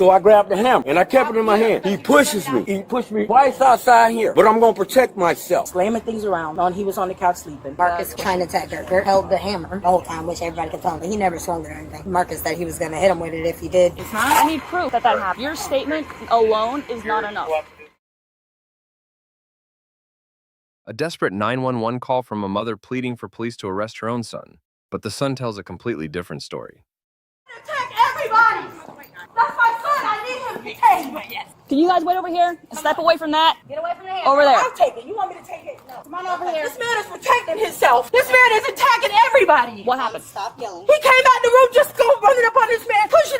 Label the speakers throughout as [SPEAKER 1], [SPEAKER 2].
[SPEAKER 1] So I grabbed the hammer and I kept it in my hand. He pushes me. He pushed me twice outside here, but I'm going to protect myself.
[SPEAKER 2] Slamming things around while he was on the couch sleeping.
[SPEAKER 3] Marcus trying to attack her. Kurt held the hammer the whole time, which everybody could tell him. He never swung it or anything. Marcus said he was going to hit him with it if he did.
[SPEAKER 4] It's not. I need proof that happened. Your statement alone is not enough.
[SPEAKER 5] A desperate 911 call from a mother pleading for police to arrest her own son. But the son tells a completely different story.
[SPEAKER 6] Attack everybody! That's my son! I need him to be taken! Yes.
[SPEAKER 4] Can you guys wait over here? Step away from that.
[SPEAKER 6] Get away from the hand.
[SPEAKER 4] Over there.
[SPEAKER 6] I'll take it. You want me to take it? No. Come on over here. This man is protecting himself. This man is attacking everybody.
[SPEAKER 4] What happened?
[SPEAKER 3] Stop yelling.
[SPEAKER 6] He came out the room just running up on this man, pushing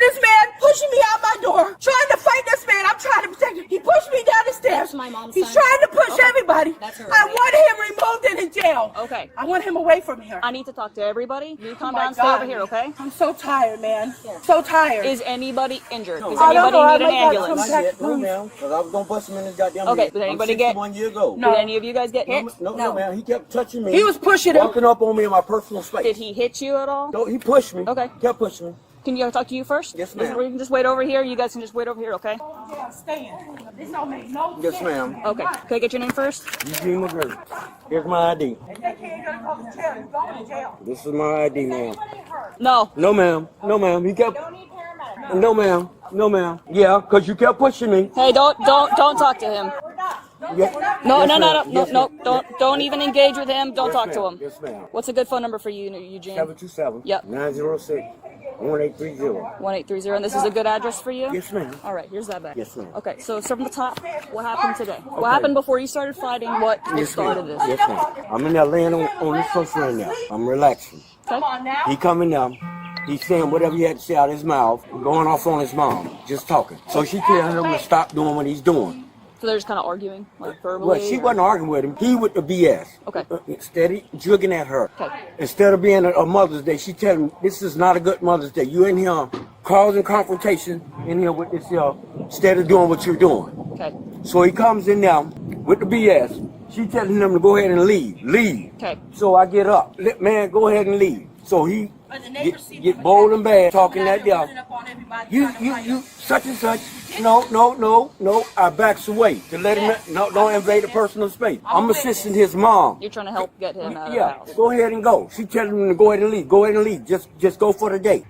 [SPEAKER 6] me out my door, trying to fight this man. I'm trying to protect him. He pushed me down the stairs.
[SPEAKER 3] That's my mom's
[SPEAKER 6] He's
[SPEAKER 3] son.
[SPEAKER 6] trying to push everybody.
[SPEAKER 3] That's her.
[SPEAKER 6] I want him removed and in jail.
[SPEAKER 4] Okay.
[SPEAKER 6] I want him away from here.
[SPEAKER 4] I need to talk to everybody. You calm
[SPEAKER 6] Oh my
[SPEAKER 4] down, stay
[SPEAKER 6] God.
[SPEAKER 4] over here, okay?
[SPEAKER 6] I'm so tired, man. So tired.
[SPEAKER 4] Is anybody injured? Does
[SPEAKER 6] I don't
[SPEAKER 4] anybody
[SPEAKER 6] know. I
[SPEAKER 4] need an
[SPEAKER 6] might got
[SPEAKER 4] ambulance?
[SPEAKER 6] some-
[SPEAKER 1] No, ma'am, because I was going to bust him in his goddamn
[SPEAKER 4] Okay,
[SPEAKER 1] head.
[SPEAKER 4] did anybody
[SPEAKER 1] I'm
[SPEAKER 4] get-
[SPEAKER 1] 61 years old.
[SPEAKER 6] No.
[SPEAKER 4] Did any of you guys get hit?
[SPEAKER 1] No, ma'am. He kept touching me.
[SPEAKER 6] He was pushing him.
[SPEAKER 1] Walking up on me in my personal space.
[SPEAKER 4] Did he hit you at all?
[SPEAKER 1] No, he pushed me.
[SPEAKER 4] Okay.
[SPEAKER 1] Kept pushing me.
[SPEAKER 4] Can you talk to you first?
[SPEAKER 1] Yes, ma'am.
[SPEAKER 4] We can just wait over here. You guys can just wait over here, okay?
[SPEAKER 6] Yeah, stand. This don't make no
[SPEAKER 1] Yes,
[SPEAKER 6] sense.
[SPEAKER 1] ma'am.
[SPEAKER 4] Okay. Can I get your name first?
[SPEAKER 1] Eugene McGregor. Here's my ID.
[SPEAKER 6] If they can't go to jail, you're going to jail.
[SPEAKER 1] This is my ID, ma'am.
[SPEAKER 4] No.
[SPEAKER 1] No, ma'am. No, ma'am. He kept...
[SPEAKER 6] Don't need paramedics.
[SPEAKER 1] No, ma'am. No, ma'am. Yeah, because you kept pushing me.
[SPEAKER 4] Hey, don't talk to him.
[SPEAKER 6] We're not.
[SPEAKER 1] Yeah.
[SPEAKER 4] No,
[SPEAKER 1] Yes,
[SPEAKER 4] no, no,
[SPEAKER 1] ma'am.
[SPEAKER 4] no,
[SPEAKER 1] Yes,
[SPEAKER 4] no,
[SPEAKER 1] ma'am.
[SPEAKER 4] don't even engage with him. Don't
[SPEAKER 1] Yes,
[SPEAKER 4] talk to
[SPEAKER 1] ma'am.
[SPEAKER 4] him.
[SPEAKER 1] Yes, ma'am.
[SPEAKER 4] What's a good phone number for you, Eugene?
[SPEAKER 1] 727
[SPEAKER 4] Yep.
[SPEAKER 1] 906 1830.
[SPEAKER 4] 1830. And this is a good address for you?
[SPEAKER 1] Yes, ma'am.
[SPEAKER 4] All right, here's that back.
[SPEAKER 1] Yes, ma'am.
[SPEAKER 4] Okay, so start from the top. What happened today? What happened before you started fighting? What started this?
[SPEAKER 1] Yes, ma'am. I'm in there laying on this sofa right now. I'm relaxing.
[SPEAKER 6] Come on now.
[SPEAKER 1] He coming down. He's saying whatever he had to say out of his mouth, going off on his mom, just talking. So she telling him to stop doing what he's doing.
[SPEAKER 4] So they're just kind of arguing, like verbally?
[SPEAKER 1] Well, she wasn't arguing with him. He with the BS.
[SPEAKER 4] Okay.
[SPEAKER 1] Steady jugging at her.
[SPEAKER 4] Okay.
[SPEAKER 1] Instead of being a Mother's Day, she telling him, this is not a good Mother's Day. You in here causing confrontation in here with this here, instead of doing what you're doing.
[SPEAKER 4] Okay.
[SPEAKER 1] So he comes in now with the BS. She telling him to go ahead and leave. Leave.
[SPEAKER 4] Okay.
[SPEAKER 1] So I get up. Man, go ahead and leave. So he get bold and bad, talking that down. You, such and such. No. I backs away to let him, don't invade a personal space. I'm assisting his mom.
[SPEAKER 4] You're trying to help get him out of the
[SPEAKER 1] Yeah,
[SPEAKER 4] house.
[SPEAKER 1] go ahead and go. She telling him to go ahead and leave. Go ahead and leave. Just go for the day.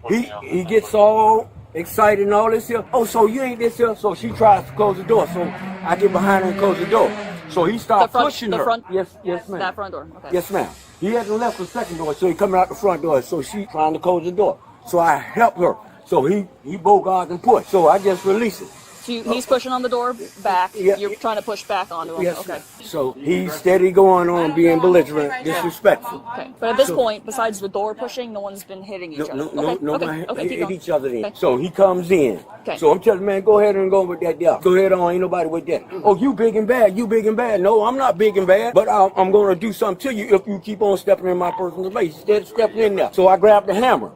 [SPEAKER 1] He gets all excited and all this here. Oh, so you ain't this here? So she tries to close the door. So I get behind her and close the door. So he starts pushing her.
[SPEAKER 4] Yes,
[SPEAKER 1] ma'am.
[SPEAKER 4] That front door. Okay.
[SPEAKER 1] Yes, ma'am. He hasn't left the second door, so he coming out the front door. So she trying to close the door. So I help her. So he bogart and push. So I just release it.
[SPEAKER 4] So he's pushing on the door back.
[SPEAKER 1] Yeah.
[SPEAKER 4] You're trying to push back onto him.
[SPEAKER 1] Yes,
[SPEAKER 4] Okay.
[SPEAKER 1] ma'am. So he's steady going on being belligerent, disrespectful.
[SPEAKER 4] Okay. But at this point, besides the door pushing, no one's been hitting each other.
[SPEAKER 1] Nobody
[SPEAKER 4] Okay, keep
[SPEAKER 1] hit
[SPEAKER 4] going.
[SPEAKER 1] each other then.
[SPEAKER 4] Okay.
[SPEAKER 1] So he comes in.
[SPEAKER 4] Okay.
[SPEAKER 1] So I'm telling the man, go ahead and go with that there. Go ahead on, ain't nobody with that. Oh, you big and bad, you big and bad. No, I'm not big and bad, but I'm going to do something to you if you keep on stepping in my personal space. Instead of stepping in there. So I grabbed the hammer,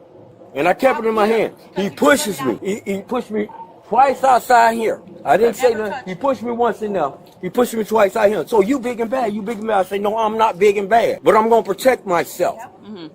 [SPEAKER 1] and I kept it in my hand. He pushes me. He pushed me twice outside here. I didn't say nothing. He pushed me once in there. He pushed me twice out here. So you big and bad, you big and bad. I say, no, I'm not big and bad, but I'm going to protect myself.
[SPEAKER 4] Mm-hmm.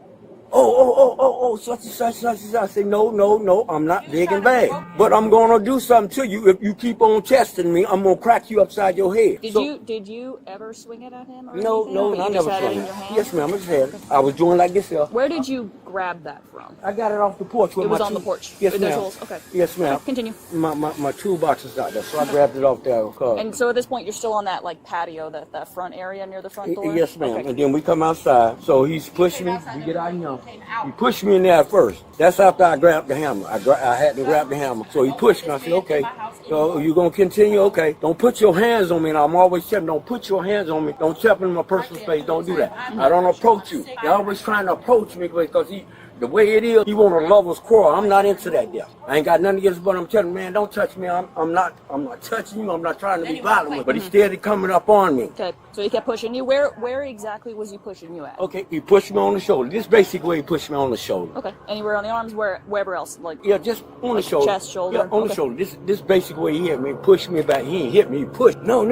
[SPEAKER 1] Such and such. I say, no, I'm not big and bad. But I'm going to do something to you. If you keep on testing me, I'm going to crack you upside your head.
[SPEAKER 4] Did you ever swing it at him? Or
[SPEAKER 1] No,
[SPEAKER 4] anything?
[SPEAKER 1] I
[SPEAKER 4] You
[SPEAKER 1] never
[SPEAKER 4] just had it
[SPEAKER 1] swung
[SPEAKER 4] in
[SPEAKER 1] it.
[SPEAKER 4] your hand?
[SPEAKER 1] Yes, ma'am, I just had it. I was doing like this here.
[SPEAKER 4] Where did you grab that from?
[SPEAKER 1] I got it off the porch with
[SPEAKER 4] It was
[SPEAKER 1] my
[SPEAKER 4] on the porch.
[SPEAKER 1] Yes,
[SPEAKER 4] With the
[SPEAKER 1] ma'am.
[SPEAKER 4] tools? Okay.
[SPEAKER 1] Yes, ma'am.
[SPEAKER 4] Okay, continue.
[SPEAKER 1] My toolbox is out there, so I grabbed it off there.
[SPEAKER 4] And so at this point, you're still on that like patio, that front area near the front door?
[SPEAKER 1] Yes, ma'am.
[SPEAKER 4] Okay.
[SPEAKER 1] And then we come outside. So he's pushing me. We get out here. He pushed me in there first. That's after I grabbed the hammer. I had to grab the hammer. So he pushed me. I said, okay. So you going to continue? Okay. Don't put your hands on me. And I'm always telling don't put your hands on me. Don't step in my personal space. Don't do that. I don't approach you. They're always trying to approach me because the way it is, he want a lover's quarrel. I'm not into that deal. I ain't got nothing against, but I'm telling him, man, don't touch me. I'm not touching you. I'm not trying to be violent with you. But he's steady coming up on me.
[SPEAKER 4] Okay, so he kept pushing you. Where exactly was he pushing you at?
[SPEAKER 1] Okay, he pushed me on the shoulder. This basically where he pushed me on the shoulder.
[SPEAKER 4] Okay, anywhere on the arms, wherever else? Like
[SPEAKER 1] Yeah, just on the shoulder.
[SPEAKER 4] Chest, shoulder?
[SPEAKER 1] Yeah, on the
[SPEAKER 4] Okay.
[SPEAKER 1] shoulder. This basically where he hit me, pushed me back. He ain't hit me, he pushed. No,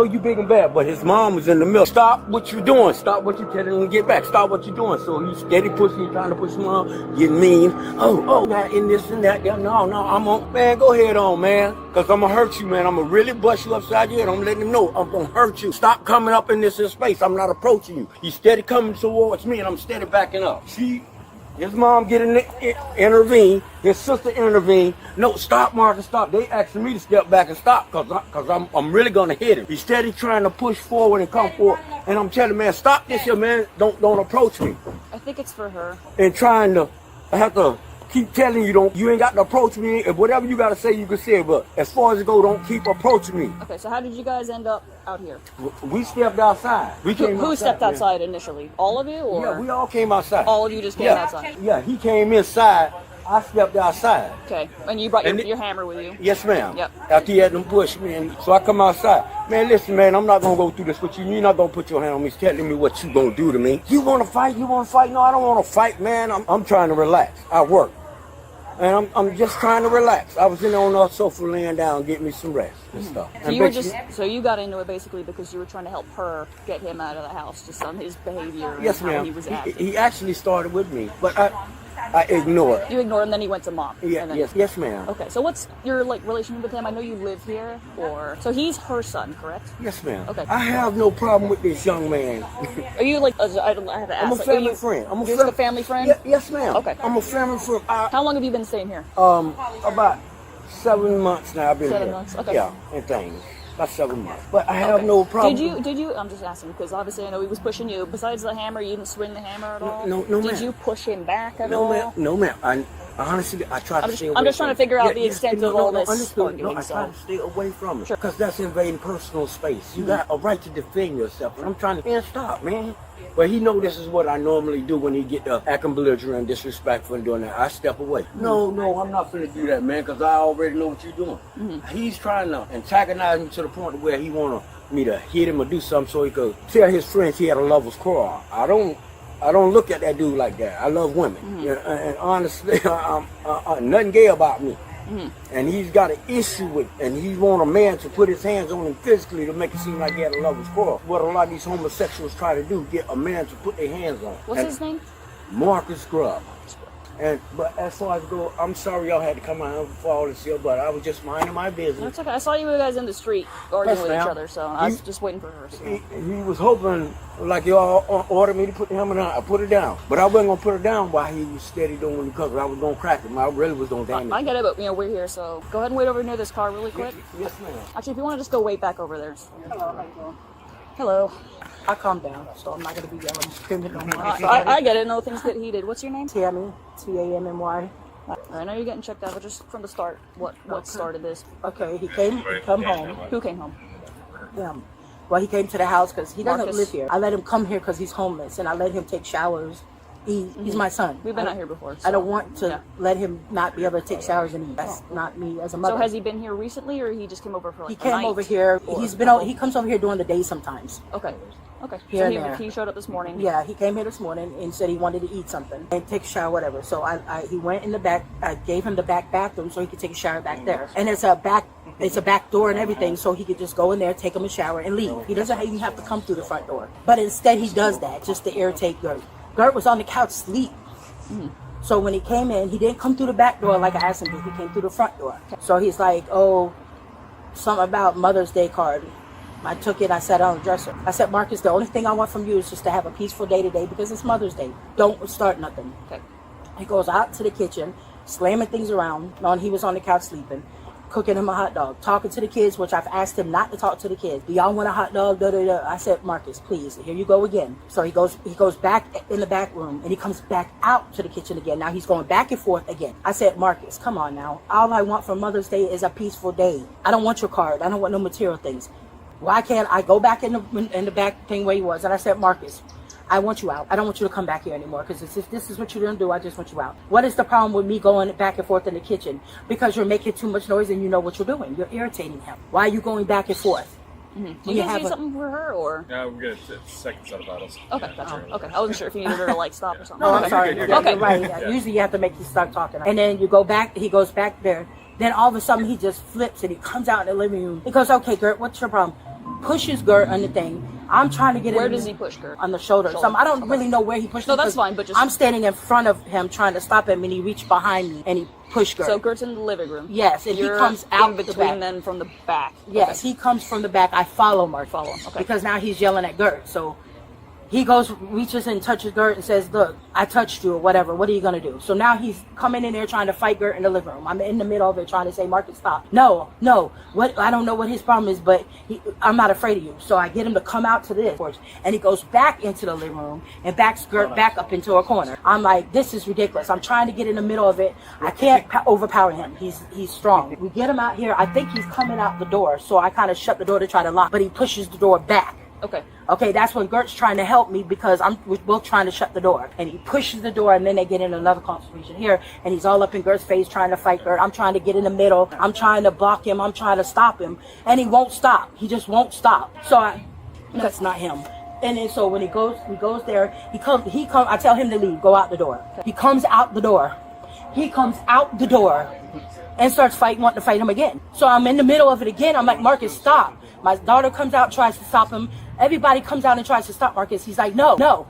[SPEAKER 1] you big and bad. But his mom was in the middle. Stop what you doing. Stop what you telling him to get back. Stop what you doing. So he's steady pushing me, trying to push me get mean. Oh, that and this and that. No, I'm on, man, go ahead on, man. Because I'm going to hurt you, man. I'm going to really bust you upside your head. I'm letting him know I'm going to hurt you. Stop coming up in this space. I'm not approaching you. He's steady coming towards me, and I'm steady backing up. His mom intervene. His sister intervene. No, stop, Marcus, stop. They asking me to step back and stop because I'm really going to hit him. He's steady trying to push forward and come forward. And I'm telling him, man, stop this here, man. Don't approach me.
[SPEAKER 4] I think it's for her.
[SPEAKER 1] And I have to keep telling you ain't got to approach me. And whatever you got to say, you can say. But as far as it go, don't keep approaching me.
[SPEAKER 4] Okay, so how did you guys end up out here?
[SPEAKER 1] We stepped outside.
[SPEAKER 4] Who stepped outside initially? All of you? Or?
[SPEAKER 1] Yeah, we all came outside.
[SPEAKER 4] All of you just came outside?
[SPEAKER 1] Yeah, he came inside. I stepped outside.
[SPEAKER 4] Okay, and you brought your hammer with you?
[SPEAKER 1] Yes, ma'am.
[SPEAKER 4] Yep.
[SPEAKER 1] After he had them push me, and so I come outside. Man, listen, man, I'm not going to go through this with you. You're not going to put your hand on me telling me what you going to do to me. You want to fight? You want to fight? No, I don't want to fight, man. I'm trying to relax. I work. And I'm just trying to relax. I was in there on the sofa laying down, getting me some rest and stuff.
[SPEAKER 4] So you got into it basically because you were trying to help her get him out of the house, just on his behavior
[SPEAKER 1] yes,
[SPEAKER 4] and how
[SPEAKER 1] ma'am.
[SPEAKER 4] he was acting.
[SPEAKER 1] He actually started with me, but I ignored.
[SPEAKER 4] You ignored him, then he went to mom.
[SPEAKER 1] Yeah, yes, ma'am.
[SPEAKER 4] Okay, so what's your relationship with him? I know you live here, so he's her son, correct?
[SPEAKER 1] Yes, ma'am.
[SPEAKER 4] Okay.
[SPEAKER 1] I have no problem with this young man.
[SPEAKER 4] Are you I have to ask.
[SPEAKER 1] I'm a family friend.
[SPEAKER 4] You're just a family friend?
[SPEAKER 1] Yes, ma'am.
[SPEAKER 4] Okay.
[SPEAKER 1] I'm a family friend.
[SPEAKER 4] How long have you been staying here?
[SPEAKER 1] About 7 months now. I've been
[SPEAKER 4] 7
[SPEAKER 1] here.
[SPEAKER 4] months. Okay.
[SPEAKER 1] Yeah, and things. About 7 months. But I have no problem.
[SPEAKER 4] Did you? I'm just asking because obviously I know he was pushing you. Besides the hammer, you didn't swing the hammer at all.
[SPEAKER 1] No,
[SPEAKER 4] Did
[SPEAKER 1] ma'am.
[SPEAKER 4] you push him back at all?
[SPEAKER 1] No, ma'am. Honestly, I try to stay away.
[SPEAKER 4] I'm just trying to figure out the
[SPEAKER 1] Yes,
[SPEAKER 4] extent of all this
[SPEAKER 1] Understood.
[SPEAKER 4] arguing,
[SPEAKER 1] I try to stay away from it because that's invading personal space. You got a right to defend yourself, and I'm trying to stop, man. But he know this is what I normally do when he get the acting belligerent, disrespectful, and doing that. I step away. No, I'm not finna do that, man, because I already know what you're doing. He's trying to antagonize me to the point where he want me to hit him or do something so he could tell his friends he had a lover's quarrel. I don't look at that dude like that. I love women, and honestly, nothing gay about me. And he's got an issue with, and he want a man to put his hands on him physically to make it seem like he had a lover's quarrel. What a lot of these homosexuals try to do, get a man to put their hands on.
[SPEAKER 4] What's his name?
[SPEAKER 1] Marcus Grubb. But as far as go, I'm sorry y'all had to come out for all this here, but I was just minding my business.
[SPEAKER 4] That's okay. I saw you guys in the street arguing with each
[SPEAKER 1] ma'am.
[SPEAKER 4] other, so I was just waiting for her. So.
[SPEAKER 1] He was hoping, like y'all ordered me to put the hammer down. I put it down, but I wasn't gonna put it down while he was steady doing it because I was gonna crack him. I really was gonna damage
[SPEAKER 4] I get it, but we're here, so go ahead and wait over near this car really quick.
[SPEAKER 1] Yes, ma'am.
[SPEAKER 4] Actually, if you want to just go wait back over there.
[SPEAKER 2] Hello, how you doing?
[SPEAKER 4] Hello.
[SPEAKER 2] I calm down, so I'm not gonna be yelling, screaming no more.
[SPEAKER 4] I get it. No, things get heated. What's your name?
[SPEAKER 2] Tammy, Tammy.
[SPEAKER 4] I know you're getting checked out, but just from the start, what started this?
[SPEAKER 2] Okay, he come home.
[SPEAKER 4] Who came home?
[SPEAKER 2] Well, he came to the house because he doesn't
[SPEAKER 4] Marcus.
[SPEAKER 2] live here. I let him come here because he's homeless, and I let him take showers. He's my son.
[SPEAKER 4] We've been out here before.
[SPEAKER 2] I don't want to let him not be able to take showers and eat. That's not me as a mother.
[SPEAKER 4] So has he been here recently, or he just came over for like
[SPEAKER 2] He
[SPEAKER 4] a
[SPEAKER 2] came
[SPEAKER 4] night?
[SPEAKER 2] over here. He comes over here during the day sometimes.
[SPEAKER 4] Okay.
[SPEAKER 2] Here
[SPEAKER 4] So
[SPEAKER 2] and there.
[SPEAKER 4] he showed up this morning.
[SPEAKER 2] Yeah, he came here this morning and said he wanted to eat something and take a shower, whatever. So he went in the back. I gave him the back bathroom so he could take a shower back there. And it's a back door and everything, so he could just go in there, take him a shower, and leave. He doesn't even have to come through the front door. But instead, he does that just to irritate Gert. Gert was on the couch asleep. So when he came in, he didn't come through the back door like I asked him to. He came through the front door. So he's like, oh, something about Mother's Day card. I took it, I sat on the dresser. I said, Marcus, the only thing I want from you is just to have a peaceful day today because it's Mother's Day. Don't start nothing.
[SPEAKER 4] Okay.
[SPEAKER 2] He goes out to the kitchen, slamming things around. He was on the couch sleeping, cooking him a hot dog, talking to the kids, which I've asked him not to talk to the kids. Do y'all want a hot dog? I said, Marcus, please, here you go again. So he goes back in the back room and he comes back out to the kitchen again. Now he's going back and forth again. I said, Marcus, come on now. All I want for Mother's Day is a peaceful day. I don't want your card. I don't want no material things. Why can't I go back in the back thing where he was? And I said, Marcus, I want you out. I don't want you to come back here anymore because if this is what you're going to do, I just want you out. What is the problem with me going back and forth in the kitchen? Because you're making too much noise and you know what you're doing. You're irritating him. Why are you going back and forth?
[SPEAKER 4] Do you guys need something for her, or?
[SPEAKER 7] Yeah, we're good. Second set of bottles.
[SPEAKER 4] Okay, gotcha. Okay, I wasn't sure if you needed her to like stop or something.
[SPEAKER 2] No, I'm sorry.
[SPEAKER 7] You're
[SPEAKER 2] Yeah,
[SPEAKER 4] okay.
[SPEAKER 2] you're right. Yeah. Usually you have to make you start talking. And then you go back, he goes back there. Then all of a sudden he just flips and he comes out in the living room. He goes, okay, Gert, what's your problem? Pushes Gert on the thing. I'm trying to get
[SPEAKER 4] Where
[SPEAKER 2] in
[SPEAKER 4] does he push Gert?
[SPEAKER 2] on the shoulder.
[SPEAKER 4] Shoulder.
[SPEAKER 2] I don't
[SPEAKER 4] Okay.
[SPEAKER 2] really know where he pushed
[SPEAKER 4] No,
[SPEAKER 2] me,
[SPEAKER 4] that's
[SPEAKER 2] 'cause
[SPEAKER 4] fine, but just-
[SPEAKER 2] I'm standing in front of him trying to stop him, and he reached behind me and he pushed Gert.
[SPEAKER 4] So Gert's in the living room.
[SPEAKER 2] Yes, and
[SPEAKER 4] You're
[SPEAKER 2] he comes out
[SPEAKER 4] in
[SPEAKER 2] the
[SPEAKER 4] between
[SPEAKER 2] back.
[SPEAKER 4] then from the back.
[SPEAKER 2] Yes,
[SPEAKER 4] Okay.
[SPEAKER 2] he comes from the back. I follow Mark.
[SPEAKER 4] Follow him, okay.
[SPEAKER 2] Because now he's yelling at Gert. So he goes, reaches and touches Gert and says, "Look, I touched you or whatever. What are you gonna do?" So now he's coming in there trying to fight Gert in the living room. I'm in the middle of it trying to say, "Marcus, stop." No. What? I don't know what his problem is, but I'm not afraid of you. So I get him to come out to this porch, and he goes back into the living room and backs Gert back up into a corner. I'm like, this is ridiculous. I'm trying to get in the middle of it. I can't overpower him. He's strong. We get him out here. I think he's coming out the door, so I kind of shut the door to try to lock, but he pushes the door back. Okay, that's when Gert's trying to help me because we're both trying to shut the door. And he pushes the door, and then they get in another confrontation here, and he's all up in Gert's face trying to fight Gert. I'm trying to get in the middle. I'm trying to block him. I'm trying to stop him, and he won't stop. He just won't stop. So that's not him. And then so when he goes there, he comes. I tell him to leave, go out the door. He comes out the door. And starts wanting to fight him again. So I'm in the middle of it again. I'm like, Marcus, stop. My daughter comes out, tries to stop him. Everybody comes out and tries to stop Marcus. He's like, no.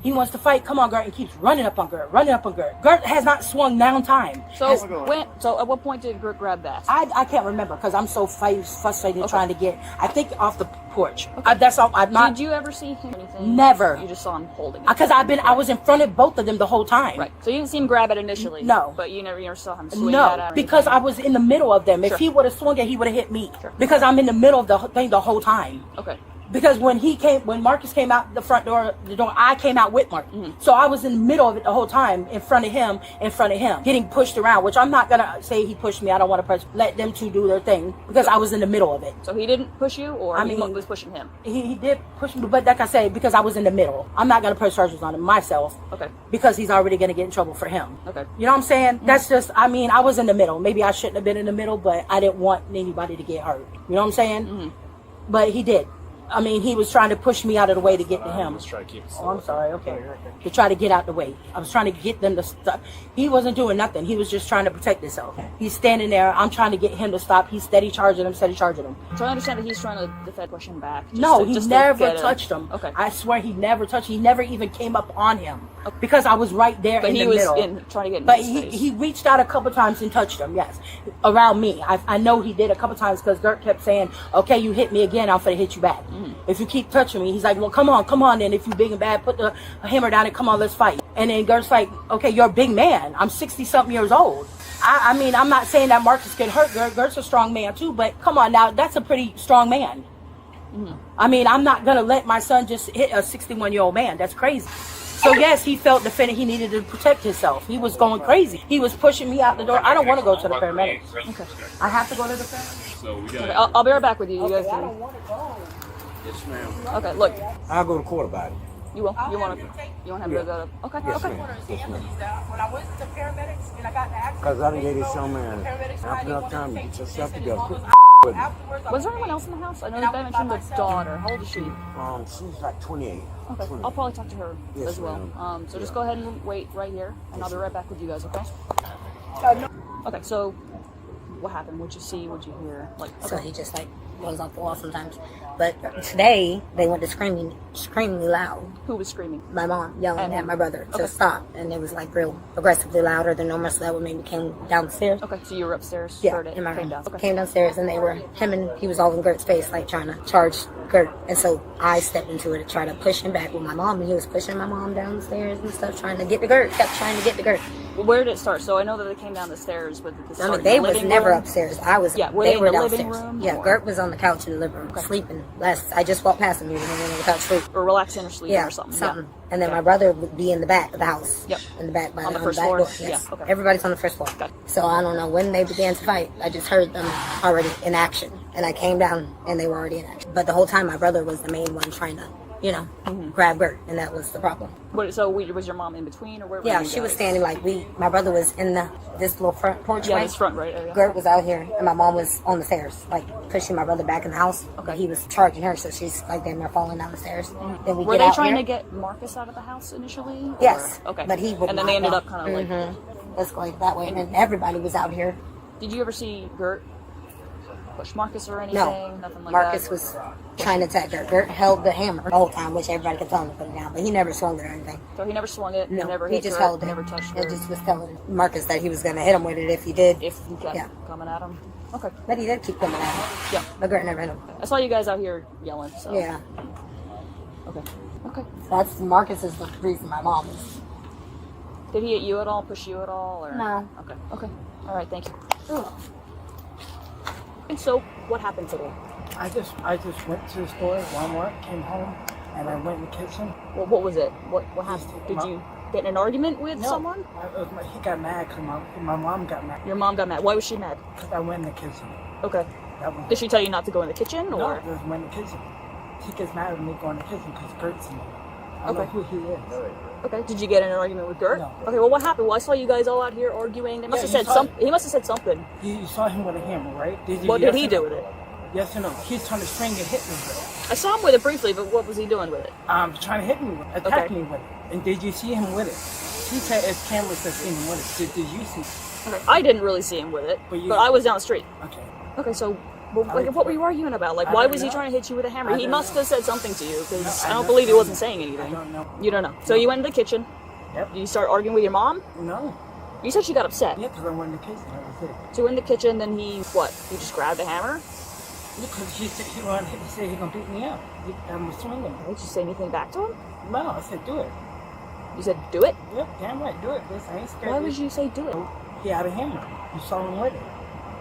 [SPEAKER 2] He wants to fight. Come on, Gert, and keeps running up on Gert. Gert has not swung down time.
[SPEAKER 4] So at what point did Gert grab that?
[SPEAKER 2] I can't remember because I'm so frustrated trying to get. I think off the porch. That's all. I'm not.
[SPEAKER 4] Did you ever see him or anything?
[SPEAKER 2] Never.
[SPEAKER 4] You just saw him holding it.
[SPEAKER 2] Because I was in front of both of them the whole time.
[SPEAKER 4] Right. So you didn't see him grab it initially.
[SPEAKER 2] No.
[SPEAKER 4] But you never saw him swing that
[SPEAKER 2] No,
[SPEAKER 4] out.
[SPEAKER 2] because I was in the middle of them. If
[SPEAKER 4] Sure.
[SPEAKER 2] he would have swung it, he would have hit me.
[SPEAKER 4] Sure.
[SPEAKER 2] Because I'm in the middle of the thing the whole time.
[SPEAKER 4] Okay.
[SPEAKER 2] Because when Marcus came out the front door, I came out with Marcus.
[SPEAKER 4] Mm-hmm.
[SPEAKER 2] So I was in the middle of it the whole time, in front of him, getting pushed around, which I'm not going to say he pushed me. I don't want to let them two do their thing because I was in the middle of it.
[SPEAKER 4] So he didn't push you, or he was pushing him?
[SPEAKER 2] He did push me, but like I say, because I was in the middle. I'm not going to press charges on him myself.
[SPEAKER 4] Okay.
[SPEAKER 2] Because he's already going to get in trouble for him.
[SPEAKER 4] Okay.
[SPEAKER 2] You know what I'm saying? Mm-hmm. That's just, I was in the middle. Maybe I shouldn't have been in the middle, but I didn't want anybody to get hurt. You know what I'm saying? Mm-hmm. But he did. He was trying to push me out of the way to get to him.
[SPEAKER 7] Let's try to keep it.
[SPEAKER 2] Oh, I'm sorry. Okay. To try to get out the way. I was trying to get them to stop. He wasn't doing nothing. He was just trying to protect himself. He's standing there. I'm trying to get him to stop. He's steady charging him. So I understand that he's trying to defend, push him back. No, he never touched him.
[SPEAKER 4] Okay.
[SPEAKER 2] I swear he never touched. He never even came up on him. Okay. Because I was right there in the middle.
[SPEAKER 4] But he was trying to get in
[SPEAKER 2] But
[SPEAKER 4] his face.
[SPEAKER 2] he reached out a couple times and touched him, yes. Around me. I know he did a couple times because Gert kept saying, okay, you hit me again, I'm going to hit you back. Mm-hmm. If you keep touching me, he's like, well, come on, then if you big and bad, put the hammer down and come on, let's fight. And then Gert's like, okay, you're a big man. I'm 60-something years old. I'm not saying that Marcus can hurt Gert. Gert's a strong man too, but come on now, that's a pretty strong man. Mm-hmm. I'm not going to let my son just hit a 61-year-old man. That's crazy. So yes, he felt defended. He needed to protect himself. He was going crazy. He was pushing me out the door. I don't want to go to the paramedics. Okay. I have to go to the paramedics.
[SPEAKER 7] So we got.
[SPEAKER 4] Okay, I'll be right back with you. You guys
[SPEAKER 2] I
[SPEAKER 4] can.
[SPEAKER 2] don't want to go.
[SPEAKER 1] Yes, ma'am.
[SPEAKER 4] Okay, look.
[SPEAKER 1] I'll go to court about it.
[SPEAKER 4] You will. You want to have to go to. Okay.
[SPEAKER 1] Yes,
[SPEAKER 4] Okay.
[SPEAKER 1] ma'am. Yes, ma'am.
[SPEAKER 2] When I went to paramedics and I got in the accident,
[SPEAKER 1] Because I didn't get this young man after enough time to get yourself together. Quit with me.
[SPEAKER 4] Was there anyone else in the house? I know that they mentioned the daughter. How old is she?
[SPEAKER 1] She's like 28.
[SPEAKER 4] Okay.
[SPEAKER 1] 20.
[SPEAKER 4] I'll probably talk to her
[SPEAKER 1] Yes,
[SPEAKER 4] as well.
[SPEAKER 1] ma'am.
[SPEAKER 4] So just go ahead and wait right here, and I'll be right back with you guys. Okay. Okay. So, what happened? What'd you see? What'd you hear?
[SPEAKER 3] So he just goes off the wall sometimes. But today they went to screaming loud.
[SPEAKER 4] Who was screaming?
[SPEAKER 3] My mom yelling at my brother to
[SPEAKER 4] Okay.
[SPEAKER 3] stop, and it was real aggressively louder than normal. So that would maybe came downstairs.
[SPEAKER 4] Okay. So you were upstairs.
[SPEAKER 3] Yeah,
[SPEAKER 4] Heard it.
[SPEAKER 3] in my
[SPEAKER 4] Came
[SPEAKER 3] room.
[SPEAKER 4] down. Okay.
[SPEAKER 3] Came downstairs, and he was all in Gert's face, trying to charge Gert. And so I stepped into it to try to push him back with my mom, and he was pushing my mom down the stairs and stuff, trying to get to Gert. Kept trying to get to Gert.
[SPEAKER 4] Where did it start? So I know that they came down the stairs, but
[SPEAKER 3] They was never upstairs. I was.
[SPEAKER 4] Yeah, were
[SPEAKER 3] they
[SPEAKER 4] they in
[SPEAKER 3] were
[SPEAKER 4] the
[SPEAKER 3] downstairs.
[SPEAKER 4] living room,
[SPEAKER 3] Yeah,
[SPEAKER 4] or-
[SPEAKER 3] Gert was on the couch in the living room, sleeping. I just walked past him. He was in the couch sleeping.
[SPEAKER 4] or relaxing or sleeping
[SPEAKER 3] Yeah,
[SPEAKER 4] or something.
[SPEAKER 3] something.
[SPEAKER 4] Yeah.
[SPEAKER 3] And then my brother would be in the back of the house.
[SPEAKER 4] Yep.
[SPEAKER 3] In the back,
[SPEAKER 4] On the first
[SPEAKER 3] back
[SPEAKER 4] floor?
[SPEAKER 3] door. Yes.
[SPEAKER 4] Yeah, okay.
[SPEAKER 3] Everybody's on the first floor.
[SPEAKER 4] Okay.
[SPEAKER 3] So I don't know when they began to fight. I just heard them already in action, and I came down and they were already in action. But the whole time, my brother was the main one trying to, grab Gert, and that was the problem.
[SPEAKER 4] So was your mom in between, or where?
[SPEAKER 3] Yeah,
[SPEAKER 4] were you
[SPEAKER 3] she was
[SPEAKER 4] guys?
[SPEAKER 3] standing my brother was in this little front porch.
[SPEAKER 4] Yeah,
[SPEAKER 3] way.
[SPEAKER 4] this front right area.
[SPEAKER 3] Gert was out here, and my mom was on the stairs, pushing my brother back in the house.
[SPEAKER 4] Okay.
[SPEAKER 3] He was charging her, so she's damn near falling down the stairs. Then we
[SPEAKER 4] Were
[SPEAKER 3] get
[SPEAKER 4] they
[SPEAKER 3] out
[SPEAKER 4] trying
[SPEAKER 3] here.
[SPEAKER 4] to get Marcus out of the house initially? or-
[SPEAKER 3] Yes.
[SPEAKER 4] Okay.
[SPEAKER 3] But he would
[SPEAKER 4] and then
[SPEAKER 3] not
[SPEAKER 4] they ended
[SPEAKER 3] go.
[SPEAKER 4] up kind of like.
[SPEAKER 3] Let's go that way. And then everybody was out here.
[SPEAKER 4] Did you ever see Gert? push Marcus or anything?
[SPEAKER 3] No.
[SPEAKER 4] Nothing like
[SPEAKER 3] Marcus
[SPEAKER 4] that?
[SPEAKER 3] was trying to attack Gert. Gert held the hammer the whole time, which everybody kept telling him to put it down, but he never swung it or anything.
[SPEAKER 4] So he never swung it?
[SPEAKER 3] No,
[SPEAKER 4] never
[SPEAKER 3] he
[SPEAKER 4] hit
[SPEAKER 3] just
[SPEAKER 4] Gert,
[SPEAKER 3] held it.
[SPEAKER 4] never touched
[SPEAKER 3] He
[SPEAKER 4] Gert?
[SPEAKER 3] just was telling Marcus that he was going to hit him with it if he did.
[SPEAKER 4] If he kept
[SPEAKER 3] Yeah.
[SPEAKER 4] coming at him? Okay.
[SPEAKER 3] But he did keep coming at him.
[SPEAKER 4] Yeah.
[SPEAKER 3] But Gert never hit him.
[SPEAKER 4] I saw you guys out here yelling, so.
[SPEAKER 3] Yeah.
[SPEAKER 4] Okay. Okay.
[SPEAKER 3] That's Marcus is the reason my mom is.
[SPEAKER 4] Did he hit you at all, push you at all? Or?
[SPEAKER 3] No.
[SPEAKER 4] Okay. Okay. All right, thank you. And so, what happened today?
[SPEAKER 8] I just went to the store, Walmart, came home, and I went in the kitchen.
[SPEAKER 4] Well, what was it? What happened? Did you get in an argument with someone?
[SPEAKER 8] He got mad because my mom got mad.
[SPEAKER 4] Your mom got mad. Why was she mad?
[SPEAKER 8] Because I went in the kitchen.
[SPEAKER 4] Okay. Did she tell you not to go in the kitchen,
[SPEAKER 8] No,
[SPEAKER 4] or?
[SPEAKER 8] I just went in the kitchen. She gets mad at me going in the kitchen because Gert's in there. I don't know who he is.
[SPEAKER 4] Okay. Did you get in an argument with Gert?
[SPEAKER 8] No.
[SPEAKER 4] Okay. Well, what happened? Well, I saw you guys all out here arguing. They must have
[SPEAKER 8] you
[SPEAKER 4] said
[SPEAKER 8] saw
[SPEAKER 4] something. He must have said something.
[SPEAKER 8] You saw him with a hammer, right?
[SPEAKER 4] What did he do with it?
[SPEAKER 8] Yes or no? He's trying to string and hit me with it.
[SPEAKER 4] I saw him with it briefly, but what was he doing with it?
[SPEAKER 8] Trying to hit me with it, attack
[SPEAKER 4] Okay.
[SPEAKER 8] me with it. And did you see him with it? She said it's cameras that seen him with it. Did you see it?
[SPEAKER 4] Okay. I didn't really see him with it,
[SPEAKER 8] But
[SPEAKER 4] but I was down the street.
[SPEAKER 8] Okay.
[SPEAKER 4] Okay, so what were you arguing about? Like,
[SPEAKER 8] I
[SPEAKER 4] why
[SPEAKER 8] don't
[SPEAKER 4] was he
[SPEAKER 8] know.
[SPEAKER 4] trying to hit you with a hammer?
[SPEAKER 8] I
[SPEAKER 4] He
[SPEAKER 8] don't
[SPEAKER 4] must
[SPEAKER 8] know.
[SPEAKER 4] have said something to you, because
[SPEAKER 8] No,
[SPEAKER 4] I
[SPEAKER 8] I
[SPEAKER 4] don't
[SPEAKER 8] don't
[SPEAKER 4] believe he
[SPEAKER 8] know.
[SPEAKER 4] wasn't saying
[SPEAKER 8] I
[SPEAKER 4] anything.
[SPEAKER 8] don't know.
[SPEAKER 4] You don't know. So you went in the kitchen.
[SPEAKER 8] Yep.
[SPEAKER 4] You start arguing with your mom.
[SPEAKER 8] No.
[SPEAKER 4] You said she got upset.
[SPEAKER 8] Yeah, because I went in the kitchen. That was it.
[SPEAKER 4] So in the kitchen, then he what? He just grabbed a hammer.
[SPEAKER 8] Because he said he gonna beat me up. I'm swinging.
[SPEAKER 4] Did you say anything back to him?
[SPEAKER 8] No, I said do it.
[SPEAKER 4] You said do it.
[SPEAKER 8] Yep, damn right, do it. Bitch. I ain't scared.
[SPEAKER 4] Why
[SPEAKER 8] of
[SPEAKER 4] would you say do it?
[SPEAKER 8] He had a hammer. You saw him with it.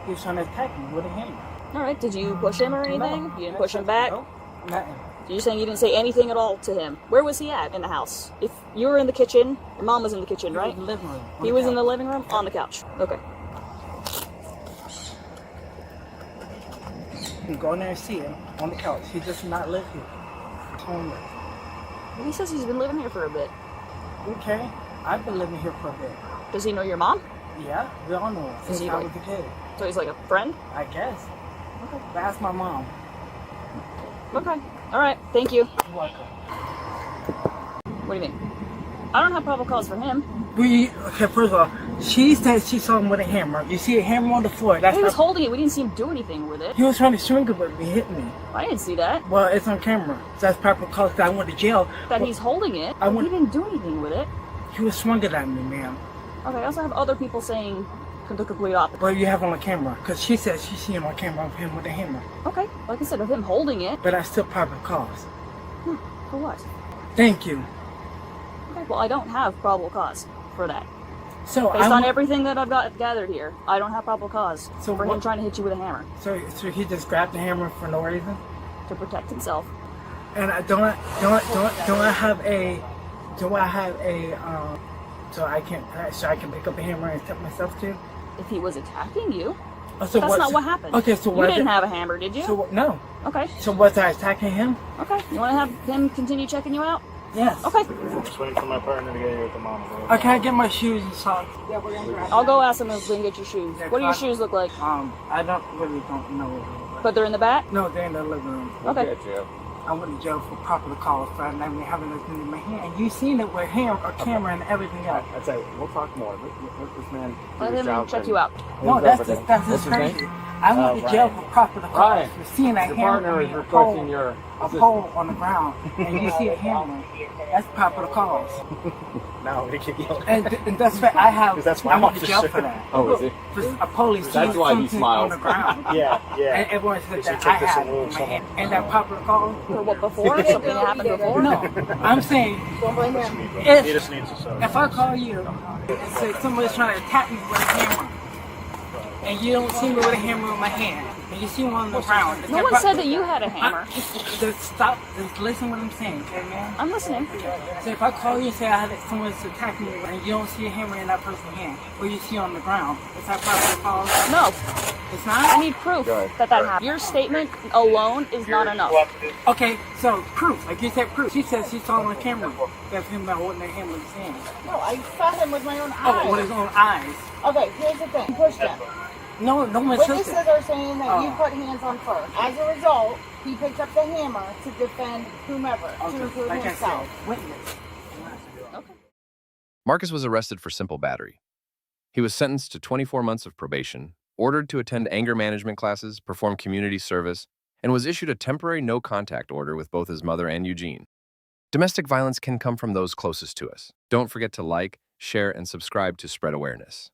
[SPEAKER 8] He was trying to attack me with a hammer.
[SPEAKER 4] All right. Did you push him or anything?
[SPEAKER 8] No.
[SPEAKER 4] You didn't push him back.
[SPEAKER 8] Nope, nothing.
[SPEAKER 4] So you're saying you didn't say anything at all to him? Where was he at in the house? If you were in the kitchen, your mom was in the kitchen, right?
[SPEAKER 8] He was in the living room.
[SPEAKER 4] He was in the living room on the couch. Okay.
[SPEAKER 8] You can go in there and see him on the couch. He does not live here. He's homeless.
[SPEAKER 4] Well, he says he's been living here for a bit.
[SPEAKER 8] Okay, I've been living here for a bit.
[SPEAKER 4] Does he know your mom?
[SPEAKER 8] Yeah, we all know him
[SPEAKER 4] Is
[SPEAKER 8] since
[SPEAKER 4] he
[SPEAKER 8] I
[SPEAKER 4] like-
[SPEAKER 8] was a kid.
[SPEAKER 4] So he's like a friend?
[SPEAKER 8] I guess. Okay. That's my mom.
[SPEAKER 4] Okay. All right. Thank you.
[SPEAKER 8] You're welcome.
[SPEAKER 4] What do you mean? I don't have probable cause for him.
[SPEAKER 8] Okay, first of all, she said she saw him with a hammer. You see a hammer on the floor. That's
[SPEAKER 4] He was
[SPEAKER 8] not,
[SPEAKER 4] holding it. We didn't see him do anything with it.
[SPEAKER 8] he was trying to swing it with me, hit me.
[SPEAKER 4] I didn't see that.
[SPEAKER 8] Well, it's on camera. So that's proper cause 'cause I went to jail.
[SPEAKER 4] That
[SPEAKER 8] Well,
[SPEAKER 4] he's holding it.
[SPEAKER 8] I wouldn't-
[SPEAKER 4] He didn't do anything with it.
[SPEAKER 8] He was swinging at me, ma'am.
[SPEAKER 4] Okay. I also have other people saying the complete opposite.
[SPEAKER 8] Well, you have him on camera. Because she said she seen him on camera of him with a hammer.
[SPEAKER 4] Okay. Like I said, of him holding it.
[SPEAKER 8] But that's still proper cause.
[SPEAKER 4] For what?
[SPEAKER 8] Thank you.
[SPEAKER 4] Okay. Well, I don't have probable cause for that.
[SPEAKER 8] So
[SPEAKER 4] Based
[SPEAKER 8] I'm,
[SPEAKER 4] on everything that I've got gathered here, I don't have probable cause
[SPEAKER 8] So
[SPEAKER 4] for him
[SPEAKER 8] what-
[SPEAKER 4] trying to hit you with a hammer
[SPEAKER 8] so he just grabbed the hammer for no reason?
[SPEAKER 4] to protect himself.
[SPEAKER 8] And I don't I have a so I can pick up a hammer and step myself too?
[SPEAKER 4] If he was attacking you,
[SPEAKER 8] Oh, so
[SPEAKER 4] that's not what happened.
[SPEAKER 8] Okay, so
[SPEAKER 4] You
[SPEAKER 8] what?
[SPEAKER 4] didn't have a hammer, did you?
[SPEAKER 8] So what? No.
[SPEAKER 4] Okay.
[SPEAKER 8] So was I attacking him?
[SPEAKER 4] Okay. You want to have him continue checking you out?
[SPEAKER 8] Yes.
[SPEAKER 4] Okay.
[SPEAKER 7] Just waiting for my partner to get here with the mom.
[SPEAKER 8] Can I get my shoes and socks?
[SPEAKER 4] I'll go ask him if we can get your shoes.
[SPEAKER 8] Yeah,
[SPEAKER 4] What do your
[SPEAKER 8] fine.
[SPEAKER 4] shoes look like?
[SPEAKER 8] I don't know.
[SPEAKER 4] But they're in the back?
[SPEAKER 8] No, they're in the living room.
[SPEAKER 4] Okay.
[SPEAKER 8] I went to jail for proper cause for not me having nothing in my hand. You seen it with him, a camera, and everything else.
[SPEAKER 7] I'd say we'll talk more. Let this man.
[SPEAKER 4] Let him check you out.
[SPEAKER 8] No, that's just crazy. I went to jail for proper cause
[SPEAKER 1] Ryan,
[SPEAKER 8] for seeing a
[SPEAKER 1] Your
[SPEAKER 8] hammer
[SPEAKER 1] partner is
[SPEAKER 8] and a
[SPEAKER 1] requesting
[SPEAKER 8] pole,
[SPEAKER 1] your
[SPEAKER 8] a pole on the ground, and you see a hammer. That's proper cause.
[SPEAKER 7] Now we can yell.
[SPEAKER 8] And that's what I have.
[SPEAKER 7] 'Cause that's my
[SPEAKER 8] I went to jail
[SPEAKER 7] officer.
[SPEAKER 8] for that.
[SPEAKER 1] Oh, is it?
[SPEAKER 8] For a police
[SPEAKER 1] That's
[SPEAKER 8] seeing
[SPEAKER 1] why he
[SPEAKER 8] something
[SPEAKER 1] smiles.
[SPEAKER 8] on the ground.
[SPEAKER 7] Yeah, yeah.
[SPEAKER 8] And everyone said
[SPEAKER 7] They should
[SPEAKER 8] that
[SPEAKER 7] take
[SPEAKER 8] I
[SPEAKER 7] this
[SPEAKER 8] had
[SPEAKER 7] away
[SPEAKER 8] it in my
[SPEAKER 7] from
[SPEAKER 8] hand.
[SPEAKER 7] him.
[SPEAKER 8] And that popular call?
[SPEAKER 4] For what, before? Something that happened before?
[SPEAKER 8] No, I'm saying
[SPEAKER 7] He
[SPEAKER 8] if
[SPEAKER 7] just needs to
[SPEAKER 8] if I call you and say somebody's trying to attack me with a hammer, and you don't see me with a hammer in my hand, and you see one on the ground,
[SPEAKER 4] No one said that you had a hammer.
[SPEAKER 8] Just stop. Just listen what I'm saying, okay, man?
[SPEAKER 4] I'm listening.
[SPEAKER 8] So if I call you and say I had someone's attacking me, and you don't see a hammer in that person's hand, or you see on the ground, is that probably call?
[SPEAKER 4] No.
[SPEAKER 8] It's
[SPEAKER 4] I
[SPEAKER 8] not.
[SPEAKER 4] need proof that happened. Your statement alone is not enough.
[SPEAKER 8] Okay, so proof. Like you said, proof. She said she saw on camera that him not holding the hammer in his hand.
[SPEAKER 6] No, I saw him with my own
[SPEAKER 8] Oh,
[SPEAKER 6] eyes.
[SPEAKER 8] with his own eyes.
[SPEAKER 6] Okay, here's the thing. Push him.
[SPEAKER 8] No one
[SPEAKER 6] Witnesses
[SPEAKER 8] took it.
[SPEAKER 6] are saying that you
[SPEAKER 8] Oh.
[SPEAKER 6] put hands on first. As a result, he picked up the hammer to defend whomever, to
[SPEAKER 8] Okay,
[SPEAKER 6] include
[SPEAKER 8] like I
[SPEAKER 6] himself.
[SPEAKER 8] said, witness.
[SPEAKER 5] Marcus was arrested for simple battery. He was sentenced to 24 months of probation ordered to attend anger management classes, perform community service, and was issued a temporary no-contact order with both his mother and Eugene. Domestic violence can come from those closest to us. Don't forget to like, share, and subscribe to spread awareness.